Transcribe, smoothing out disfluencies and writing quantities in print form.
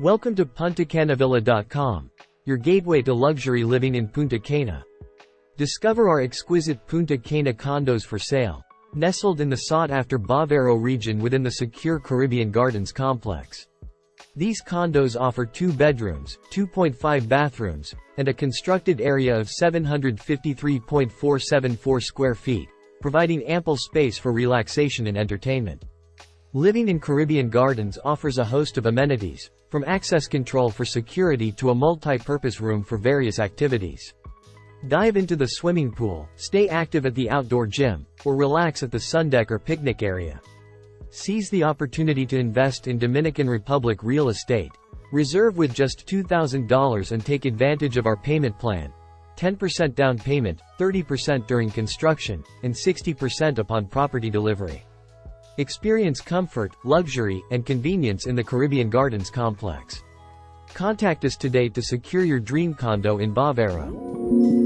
Welcome to PuntaCanaVilla.com, your gateway to luxury living in Punta Cana. Discover our exquisite Punta Cana condos for sale, nestled in the sought-after Bavaro region within the secure Caribbean Gardens complex. These condos offer 2 bedrooms, 2.5 bathrooms, and a constructed area of 753.474 square feet, providing ample space for relaxation and entertainment. Living in Caribbean Gardens offers a host of amenities, from access control for security to a multi-purpose room for various activities. Dive into the swimming pool, stay active at the outdoor gym, or relax at the sundeck or picnic area. Seize the opportunity to invest in Dominican Republic real estate. Reserve with just $2,000 and take advantage of our payment plan. 10% down payment, 30% during construction, and 60% upon property delivery. Experience comfort, luxury, and convenience in the Caribbean Gardens complex. Contact us today to secure your dream condo in Bavaro.